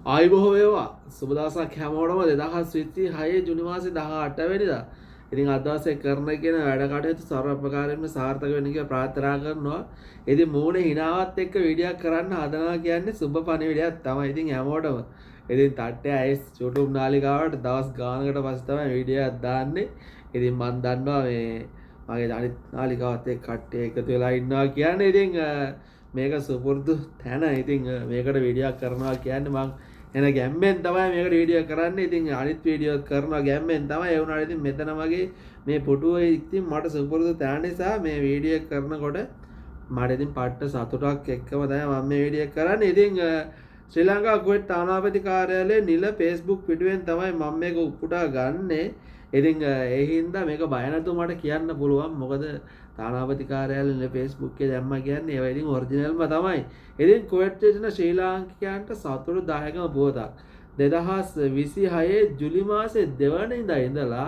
ආයුබෝව වේවා සුබ දවසක් හැමෝටම 2026 ජුනි මාසේ 18 වෙනිදා. ඉතින් අද දවසේ කරන කියන වැඩ කටයුතු සර්වප්‍රකාරයෙන්ම සාර්ථක වෙන්න කියලා ප්‍රාර්ථනා කරනවා. ඉතින් මූණේ හිනාවත් එක්ක වීඩියෝක් කරන්න හදනවා කියන්නේ සුබ පණිවිඩයක් තමයි. ඉතින් හැමෝටම ඉතින් තට්ටේ අයිස් YouTube නාලිකාවට දවස් ගානකට පස්සේ තමයි වීඩියෝ එකක් දාන්නේ. ඉතින් මම දන්නවා මේ මගේ අනිත් නාලිකාවත් එක්ක කට්ටිය එකතු වෙලා ඉන්නවා කියන්නේ. ඉතින් මේක සුපුරුදු තැන. ඉතින් මේකට වීඩියෝක් කරනවා කියන්නේ මම එන ගැම්මෙන් තමයි මේකට වීඩියෝ කරන්නේ. ඉතින් අනිත් වීඩියෝ කරනවා ගැම්මෙන් තමයි. ඒ වුණාට ඉතින් මෙතන වගේ මේ පුටුවේ ඉතින් මට සුපුරුදු තැන නිසා මේ වීඩියෝ කරනකොට මට ඉතින් පට්ට සතුටක් එක්කම තමයි මම මේ වීඩියෝ කරන්නේ. ඉතින් ශ්‍රී ලංකා කුවේට් තානාපති කාර්යාලයේ නිල Facebook පිටුවෙන් තමයි මම මේක උපුටා ගන්නෙ. ඉතින් ඒ හින්දා මේක බය නැතුව මට කියන්න පුළුවන්. මොකද තානාපති කාර්යාලයේ නිල Facebook එකේ දැම්මා කියන්නේ ඒවා ඉතින් ඔරිජිනල්ම තමයි. ඉතින් කුවේට් සිටින ශ්‍රී ලාංකිකයන්ට සතුටුදායකම පුවතක්. 2026 ජුලි මාසේ 2 වෙනිදා ඉඳලා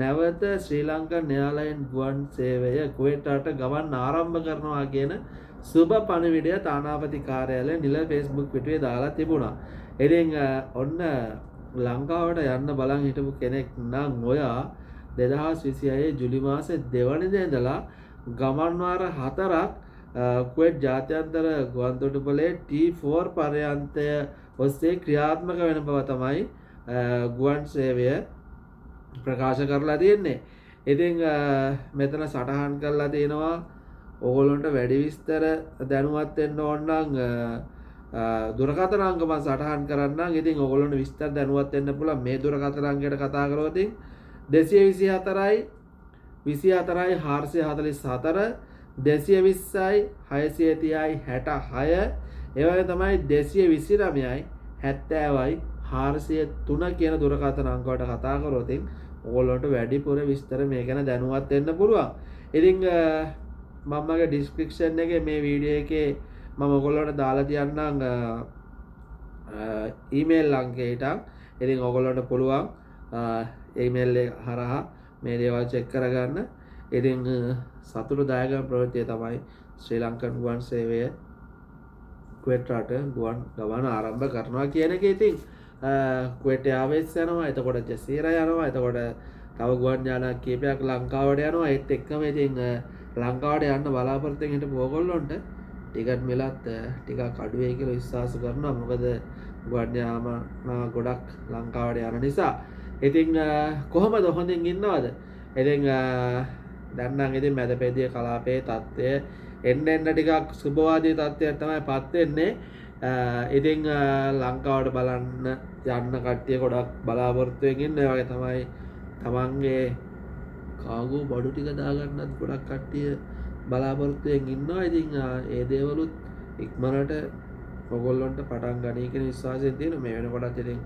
නැවත ශ්‍රී ලංකන් එයාර්ලයින් ගුවන් සේවය කුවේට් රට ගමන් ආරම්භ කරනවා කියන සුබ පණිවිඩය තානාපති කාර්යාලයේ නිල Facebook පිටුවේ දාලා තිබුණා. ඉතින් ඔන්න ලංකාවට යන්න බලන් හිටපු කෙනෙක් නම් ඔයා 2026 ජුලි මාසේ 2 වෙනිදා ඉඳලා ගමන් වාර 4ක් කුවේට් ජාත්‍යන්තර ගුවන්තොටුපළේ T4 පර්යන්තය ඔස්සේ ක්‍රියාත්මක වෙන බව තමයි ගුවන් සේවය ප්‍රකාශ කරලා තියෙන්නේ. ඉතින් මෙතන සටහන් කරලා තියෙනවා ඕගොල්ලන්ට වැඩි විස්තර දැනුවත් වෙන්න ඕන නම් දුරකථන අංක මම සටහන් කරන්නම්. ඉතින් ඕගොල්ලන්ට විස්තර දැනුවත් වෙන්න පුළුවන් මේ දුරකථන අංකයට කතා කරොත් 224යි 24යි 444 220යි 630යි 66 ඒ වගේ තමයි 229යි 70යි 403 කියන දුරකථන අංක වලට කතා කරොත් ඕගොල්ලන්ට වැඩිපුර විස්තර මේ ගැන දැනුවත් වෙන්න පුළුවන්. ඉතින් මම මගේ ඩිස්ක්‍රිප්ෂන් එකේ මේ වීඩියෝ එකේ මම ඔයගොල්ලන්ට දාලා තියන්නම් ඊමේල් අංකයට. ඉතින් ඔයගොල්ලන්ට පුළුවන් ඊමේල් එක හරහා මේ දේවල් චෙක් කරගන්න. ඉතින් සතුටුදායක ප්‍රවෘත්තිය තමයි ශ්‍රී ලංකන් ගුවන් සේවය කුවේට් රට ගුවන් ගමන ආරම්භ කරනවා කියන එක. ඉතින් කුවේට් එයාර්වේස් යනවා, එතකොට ජසීරා යනවා, එතකොට තව ගුවන් යාන කීපයක් ලංකාවට යනවා. ඒත් එක්කම ඉතින් ලංකාවට යන්න බලාපොරොත්තු වෙන හිටපු ඕගොල්ලොන්ට ටිකට් මිලත් ටිකක් අඩු වෙයි කියලා විශ්වාස කරනවා. මොකද ගුවන් යාන ගොඩක් ලංකාවට යන නිසා. ඉතින් කොහොමද හොඳින් ඉන්නවද? ඉතින් දැන් නම් ඉතින් මැදපෙදිය කලාපයේ තත්ත්වය එන්න ටිකක් සුබවාදී තත්ත්වයක් තමයි පත් වෙන්නේ. ඉතින් ලංකාවට බලන්න යන්න කට්ටිය ගොඩක් බලාපොරොත්තු වෙමින් ඉන්න. ඒ වගේ තමයි තමන්ගේ කාගෝ බඩු ටික දාගන්නත් ගොඩක් කට්ටිය බලාපොරොත්තු වෙමින් ඉන්නවා. ඉතින් ඒ දේවලුත් ඉක්මනට ඔයගොල්ලන්ට පටන් ගනී කියන විශ්වාසයෙන් තියෙනවා. මේ වෙනකොටත් ඉතින්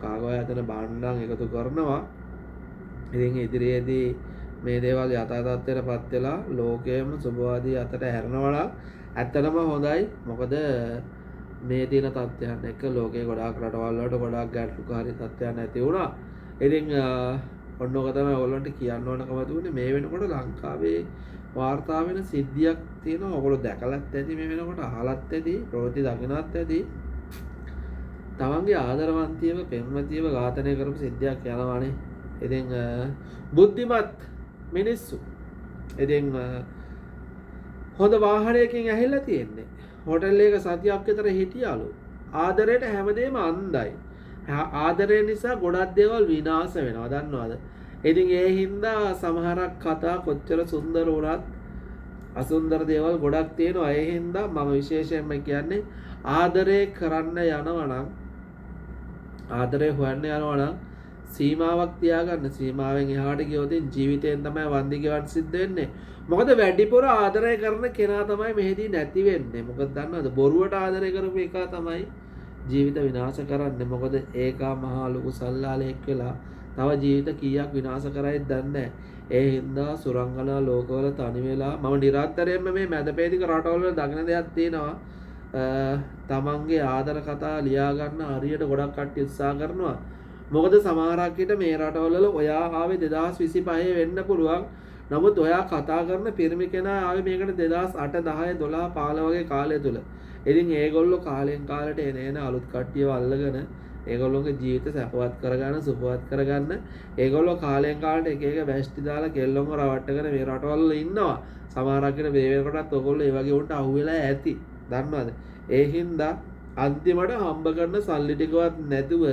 කාගෝ ආයතන භාණ්ඩම් එකතු කරනවා. ඉතින් ඉදිරියේදී මේ දේවල් යථා තත්ත්වයට පත් වෙලා ලෝකයේම සුබවාදී අතට හැරෙනවා නම් ඇත්තටම හොඳයි. මොකද මේ තියෙන තත්ත්වයන් එක්ක ලෝකයේ ගොඩාක් රටවල් වලට ගොඩාක් ගැටලුකාරී තත්ත්වයන් ඇති වුණා. ඉතින් ඔන්න ඔක තමයි ඔයගොල්ලන්ට කියන්න ඕනකම තිබුණේ. මේ වෙනකොට ලංකාවේ වාර්තා වෙන සිද්ධියක් තියෙනවා. ඔයගොල්ලෝ දැකලත් ඇති, මේ වෙනකොට අහලත් ඇති, ප්‍රවෘත්ති දකින්නත් ඇති. තමන්ගේ ආදරවන්තියව පෙම්වතියව ඝාතනය කරපු සිද්ධියක් යනවානේ. ඉතින් බුද්ධිමත් මිනිස්සු ඉතින් හොඳ වාහනයකින් ඇහිලා තියෙන්නේ. හෝටල් එක සතියක් විතර හිටියාලු. ආදරයට හැමදේම අන්දයි. ආදරය නිසා ගොඩක් දේවල් විනාශ වෙනවා. දන්නවද? ඉතින් ඒ හින්දා සමහරක් කතා කොච්චර සුන්දර වුණත් අසුන්දර දේවල් ගොඩක් තියෙනවා. ඒ හින්දා මම විශේෂයෙන්ම කියන්නේ ආදරය කරන්න යනවා නම්, ආදරය හොයන්න යනවා නම් සීමාවක් තියාගන්න. සීමාවෙන් එහාට ගියොත් ජීවිතයෙන් තමයි වන්දි ගෙවන්න සිද්ධ වෙන්නේ. මොකද වැඩිපුර ආදරය කරන කෙනා තමයි මෙහෙදී නැති වෙන්නේ. මොකද දන්නවද? බොරුවට ආදරය කරපු එක තමයි ජීවිත විනාශ කරන්නේ. මොකද ඒකා මහා ලොකු සල්ලාලෙක් වෙලා තව ජීවිත කීයක් විනාශ කරයිද දන්නේ නැහැ. ඒ හින්දා සුරංගනා ලෝකවල තනි වෙලා මම නිරන්තරයෙන්ම මේ මැදපේදික රටවල දකින දෙයක් තියෙනවා. තමන්ගේ ආදර කතා ලියා ගන්න හරියට ගොඩක් කට්ටිය උත්සාහ කරනවා. මොකද සමහරක් විට මේ රටවල ඔයා ආවේ 2025 වෙන්න පුළුවන්. නමුත් ඔයා කතා කරන පිරිමි කෙනා ආවේ මේකට 2008 10 12 15 වගේ කාලය තුල. ඉතින් ඒගොල්ලෝ කාලෙන් කාලට එන අලුත් කට්ටියව අල්ලගෙන ඒගොල්ලෝගේ ජීවිත සැපවත් කරගන්න සුපවත් කරගන්න ඒගොල්ලෝ කාලෙන් කාලට එක එක වැස්ටි දාලා කෙල්ලොන්ව රවට්ටගෙන මේ රටවල් වල ඉන්නවා. සමහරක්ගෙන මේ වෙනකොටත් ඔයගොල්ලෝ ඒ වගේ උන්ට අහු වෙලා ඇති. දන්නවද? ඒ හින්දා අන්තිමට හම්බ කරන සල්ලි ටිකවත් නැතුව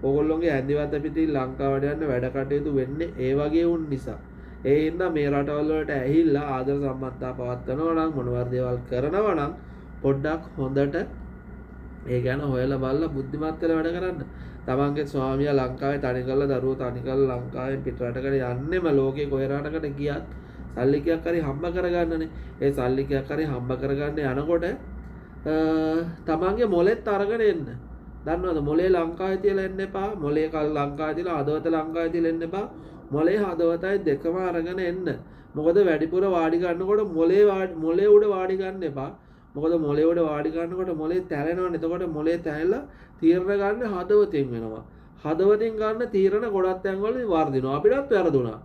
ඔයගොල්ලෝගේ ඇඳිවත පිටින් ලංකාවට යන්න වැඩ කටයුතු වෙන්නේ ඒ වගේ උන් නිසා. ඒ හින්දා මේ රටවල් වලට ඇහිලා ආදර සම්බන්ධතා පවත්වනවා නම් මොනවාර දේවල් කරනවා නම් පොඩ්ඩක් හොඳට ඒ ගැන හොයලා බලලා බුද්ධිමත් වෙලා වැඩ කරන්න. තමන්ගේ ස්වාමියා ලංකාවේ තනි කරලා දරුවෝ තනි කරලා ලංකාවෙන් පිට රටකට යන්නෙම ලෝකේ කොයි රටකට ගියත් සල්ලි කීයක් හරි හම්බ කරගන්නනේ. ඒ සල්ලි කීයක් හරි හම්බ කරගන්න යනකොට තමන්ගේ මොලෙත් අරගෙන එන්න. දන්නවද? මොලේ ලංකාවේ තියලා එන්න එපා. මොලේ ලංකාවේ තියලා හදවත ලංකාවේ තියලා එන්න එපා. මොලේ හදවතයි දෙකම අරගෙන එන්න. මොකද වැඩිපුර වාඩි ගන්නකොට මොලේ උඩ වාඩි ගන්න එපා. මොකද මොලේ උඩ වාඩි ගන්නකොට මොලේ තැලෙනවනේ. එතකොට මොලේ තැලලා තීරණ ගන්න හදවතින් වෙනවා. හදවතින් ගන්න තීරණ ගොඩක් තැන්වල වර්ධිනවා. අපිටත් වැරදුනා.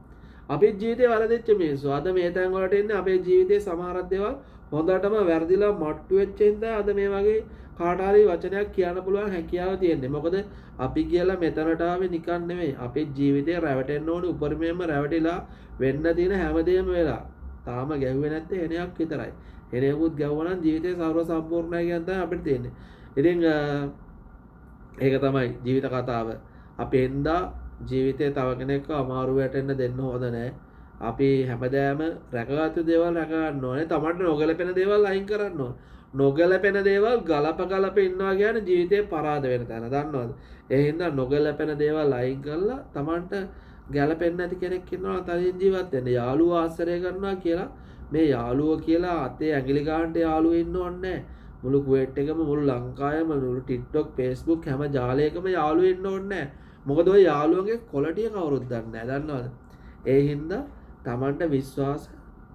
අපේ ජීවිතේ වැරදිච්ච මිනිස්සු අද මේ තැන් වලට එන්නේ අපේ ජීවිතේ සමහරක් දේවල් හොඳටම වැරදිලා මට්ටු වෙච්ච හින්දා අද මේ වගේ කාට හරි වචනයක් කියන්න පුළුවන් හැකියාව තියෙන්නේ. මොකද අපි කියලා මෙතනට ආවේ නිකන් නෙමෙයි. අපේ ජීවිතේ රැවටෙන්න ඕනේ උපරිමයෙන්ම රැවටිලා වෙන්න තියෙන හැමදේම වෙලා. තාම ගැහුවේ නැත්තේ එනයක් විතරයි. එනයකුත් ගැවුවා නම් ජීවිතේ සර්ව සම්පූර්ණයි කියන තමයි අපිට තියෙන්නේ. ඉතින් ඒක තමයි ජීවිත කතාව. අපි එන්දා ජීවිතේ තව කෙනෙක්ව අමාරු වැටෙන්න දෙන්න හොඳ නැහැ. අපි හැමදාම රැකගත්තු දේවල් රැක ගන්න ඕනේ. තමන්ට නොගැලපෙන දේවල් අයින් කරන්න ඕනේ. නොගැලපෙන දේවල් ගලප ඉන්නවා කියන්නේ ජීවිතේ පරාද වෙන තැන. දන්නවද? ඒ හින්දා නොගැලපෙන දේවල් අයින් කරලා තමන්ට ගැලපෙන්නේ නැති කෙනෙක් ඉන්නවා තනියෙන් ජීවත් වෙන්න. යාළුවෝ ආශ්‍රය කරනවා කියලා මේ යාළුවෝ කියලා අතේ ඇඟිලි ගන්නට යාළුවෝ ඉන්න ඕනේ නැහැ. මුළු කුවේට් එකම මුළු ලංකාවේම මුළු TikTok Facebook හැම ජාලයකම යාළුවෝ ඉන්න ඕනේ නැහැ. මොකද ඔය යාළුවගේ ක්වොලිටිය කවුරුත් දන්නේ නැහැ. දන්නවද? ඒ හින්දා තමන්ට විශ්වාස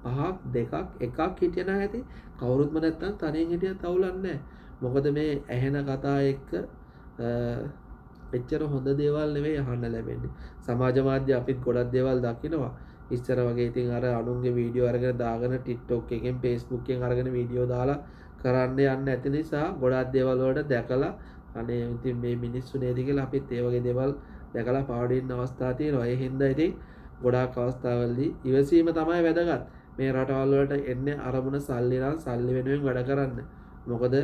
5ක් 2ක් 1ක් හිටියන ඇති කවුරුත්ම නැත්තම් තනියෙන් හිටියත් අවුලක් නැහැ. මොකද මේ ඇහෙන කතා එක්ක එච්චර හොඳ දේවල් නෙවෙයි අහන්න ලැබෙන්නේ. සමාජ මාධ්‍ය අපිත් ගොඩක් දේවල් දකිනවා. ඉස්සර වගේ ඉතින් අර අනුන්ගේ වීඩියෝ අරගෙන දාගෙන TikTok එකෙන් Facebook එකෙන් අරගෙන වීඩියෝ දාලා කරන්න යන්න නැති නිසා ගොඩක් දේවල් වලට දැකලා අනේ ඉතින් මේ මිනිස්සු නේද කියලා අපිත් ඒ වගේ දේවල් දැකලා පාඩු වෙන්න අවස්ථා තියෙනවා. ඒ හින්දා ඉතින් ගොඩාක් අවස්ථාවලදී ඉවසීම තමයි වැදගත්. මේ රටවල් වලට එන්නේ අරමුණ සල්ලි නම් සල්ලි වෙනුවෙන් වැඩ කරන්න. මොකද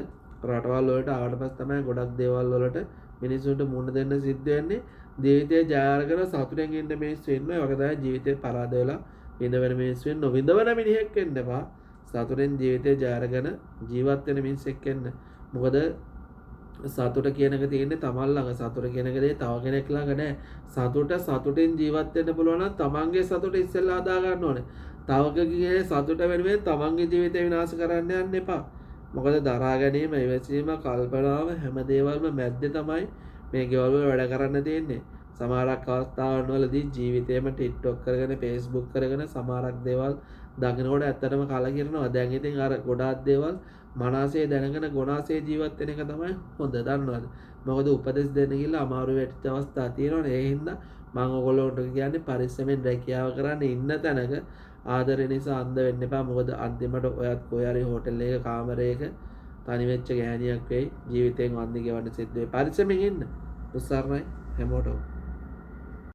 රටවල් වලට ආවට පස්සේ තමයි ගොඩක් දේවල් වලට මිනිස්සුන්ට මුහුණ දෙන්න සිද්ධ වෙන්නේ. ජීවිතේ ජය අරගෙන සතුටෙන් ඉන්න මිනිස්සු ඉන්නවා. ඒ වගේ තමයි ජීවිතේ පරාද වෙලා විඳවන මිනිස්සු ඉන්න. නොවිඳවන මිනිහෙක් වෙන්න එපා. සතුටෙන් ජීවිතේ ජය අරගෙන ජීවත් වෙන මිනිස්සෙක් වෙන්න. මොකද සතුට කියන එක තියෙන්නේ තමන් ළඟ. සතුට කියන එක දේ තව කෙනෙක් ළඟ නෑ. සතුටෙන් ජීවත් වෙන්න පුළුවන් නම් තමන්ගේ සතුට ඉස්සෙල්ලා හදා ගන්න ඕනේ. තවකගේ සතුට වෙනුවෙන් තමන්ගේ ජීවිතය විනාශ කරන්න යන්න එපා. මොකද දරා ගැනීම, ඉවසීම, කල්පනාව හැම දේවල්ම මැද්දේ තමයි මේ ගෙවල් වල වැඩ කරන්න තියෙන්නේ. සමහරක් අවස්ථාවන් වලදී ජීවිතේම TikTok කරගෙන Facebook කරගෙන සමහරක් දේවල් දකිනකොට ඇත්තටම කලකිරෙනවා. දැන් ඉතින් අර ගොඩාක් දේවල් මනසේ දැනගෙන ගොනාසේ ජීවත් වෙන එක තමයි හොඳ. දන්නවද? මොකද උපදෙස් දෙන්න ගිහලා අමාරු වෙච්ච අවස්ථා තියෙනවනේ. ඒ හින්දා මම ඔයගොල්ලන්ට කියන්නේ පරිස්සමෙන් රැකියාව කරන්න ඉන්න තැනක ආදරය නිසා අන්ධ වෙන්න එපා. මොකද අන්තිමට ඔයත් කොයි හරි හෝටල් එකක කාමරයක තනි වෙච්ච ගෑණියක් වෙයි. ජීවිතෙන් වන්දි ගෙවන්න සිද්ධ වෙයි. පරිස්සමෙන් ඉන්න. උස්සාරණයි හැමෝටම.